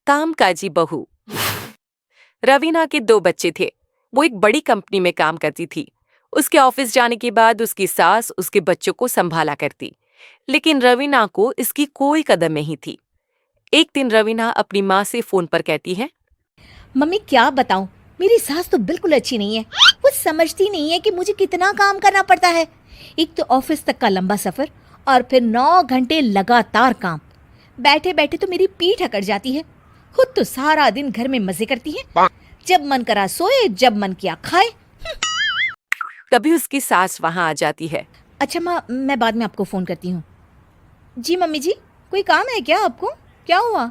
कामकाजी बहू। रवीना के दो बच्चे थे। वो एक बड़ी कंपनी में काम करती थी। उसके ऑफिस जाने के बाद उसकी सास उसके बच्चों को संभाला करती, लेकिन रवीना को इसकी कोई कदर नहीं थी। एक दिन रवीना अपनी माँ से फोन पर कहती है, मम्मी क्या बताऊं, मेरी सास तो बिल्कुल अच्छी नहीं है। वो समझती नहीं है कि मुझे कितना काम करना पड़ता है। एक तो ऑफिस तक का लंबा सफर और फिर 9 घंटे लगातार काम। बैठे बैठे तो मेरी पीठ अकड़ जाती है। खुद तो सारा दिन घर में मजे करती है, जब मन करा सोए, जब मन किया खाए। कभी उसकी सास वहां आ जाती है। अच्छा माँ, मैं बाद में आपको फोन करती हूँ। जी मम्मी जी, कोई काम है क्या आपको? क्या हुआ?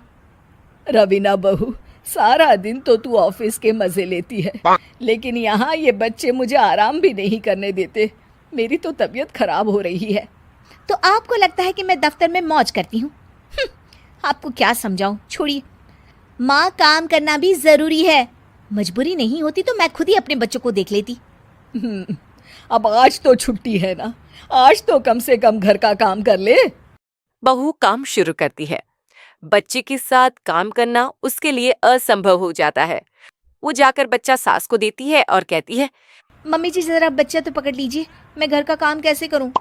रवीना बहू, सारा दिन तो तू ऑफिस के मजे लेती है, लेकिन यहाँ ये बच्चे मुझे आराम भी नहीं करने देते। मेरी तो तबीयत खराब हो रही है। तो आपको लगता है कि मैं दफ्तर में मौज करती हूँ? आपको क्या समझाऊं, छोड़िए। माँ, काम करना भी जरूरी है। मजबूरी नहीं होती तो मैं खुद ही अपने बच्चों को देख लेती। अब आज तो छुट्टी है ना, आज तो कम से कम घर का काम कर ले। बहू काम शुरू करती है। बच्चे के साथ काम करना उसके लिए असंभव हो जाता है। वो जाकर बच्चा सास को देती है और कहती है, मम्मी जी जरा बच्चा तो पकड़ लीजिए, मैं घर का काम कैसे करूं?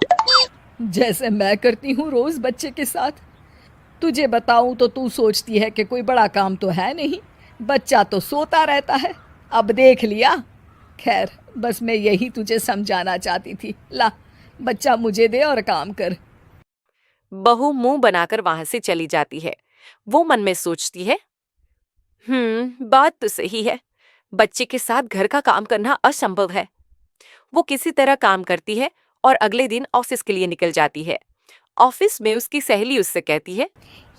जैसे मैं करती हूँ रोज बच्चे के साथ। तुझे बताऊं तो तू सोचती है कि कोई बड़ा काम तो है नहीं, बच्चा तो सोता रहता है। अब देख लिया। खैर, बस मैं यही तुझे समझाना चाहती थी। ला, बच्चा मुझे दे और काम कर। बहू मुंह बनाकर वहां से चली जाती है। वो मन में सोचती है, बात तो सही है, बच्चे के साथ घर का काम करना असंभव है। वो किसी तरह काम करती है और अगले दिन ऑफिस के लिए निकल जाती है। ऑफिस में उसकी सहेली उससे कहती है,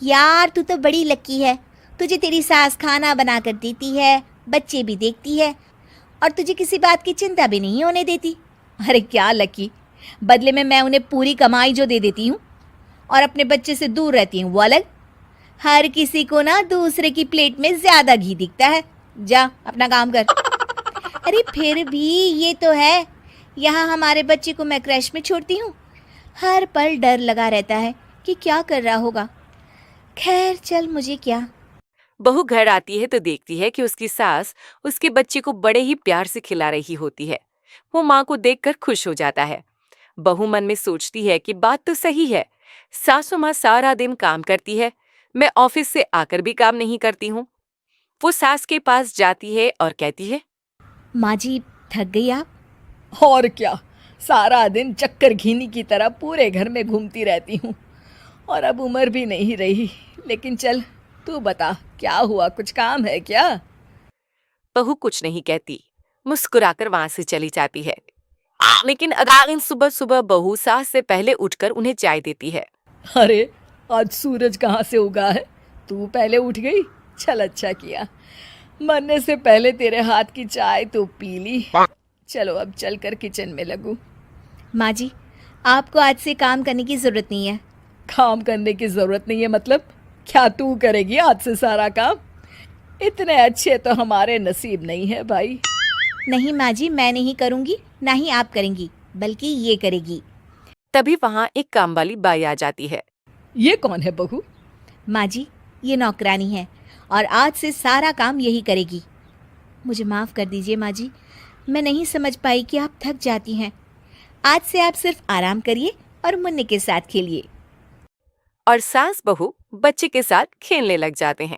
यार तू तो बड़ी लकी है, तुझे तेरी सास खाना बना कर देती है, बच्चे भी देखती है और तुझे किसी बात की चिंता भी नहीं होने देती। अरे क्या लकी, बदले में मैं उन्हें पूरी कमाई जो दे देती हूँ और अपने बच्चे से दूर रहती हूँ, वो अलग। हर किसी को ना दूसरे की प्लेट में ज्यादा घी दिखता है। जा अपना काम कर। अरे फिर भी ये तो है, यहाँ हमारे बच्चे को मैं क्रैश में छोड़ती हूँ, हर पल डर लगा रहता है कि क्या कर रहा होगा। खैर चल, मुझे क्या। बहू घर आती है तो देखती है कि उसकी सास उसके बच्चे को बड़े ही प्यार से खिला रही होती है। वो माँ को देखकर खुश हो जाता है। बहू मन में सोचती है कि बात तो सही है, सासू माँ सारा दिन काम करती है, मैं ऑफिस से आकर भी काम नहीं करती हूँ। वो सास के पास जाती है और कहती है, माँ जी, थक गई आप? और क्या, सारा दिन चक्कर घीनी की तरह पूरे घर में घूमती रहती हूँ और अब उम्र भी नहीं रही। लेकिन चल, तू बता, क्या हुआ, कुछ काम है क्या? बहू कुछ नहीं कहती, मुस्कुराकर वहां से चली जाती है। लेकिन अगले दिन सुबह सुबह बहू सास से पहले उठकर उन्हें चाय देती है। अरे, आज सूरज कहाँ से उगा है? तू पहले उठ गई? चल, अच्छा किया, मरने से पहले तेरे हाथ की चाय तो पी ली। चलो अब चलकर किचन में लगूं। माँ जी, आपको आज से काम करने की ज़रूरत नहीं है। काम करने की ज़रूरत नहीं है मतलब? क्या तू करेगी आज से सारा काम? इतने अच्छे तो हमारे नसीब नहीं है भाई। नहीं माँ जी, मैं नहीं करूँगी, ना ही आप करेंगी, बल्कि ये करेगी। तभी वहां एक काम वाली बाई आ जाती है। ये कौन है बहू? माँ जी, ये नौकरानी है और आज से सारा काम यही करेगी। मुझे माफ़ कर दीजिए माँ जी, मैं नहीं समझ पाई कि आप थक जाती हैं। आज से आप सिर्फ आराम करिए और मुन्ने के साथ खेलिए। और सास बहू बच्चे के साथ खेलने लग जाते हैं।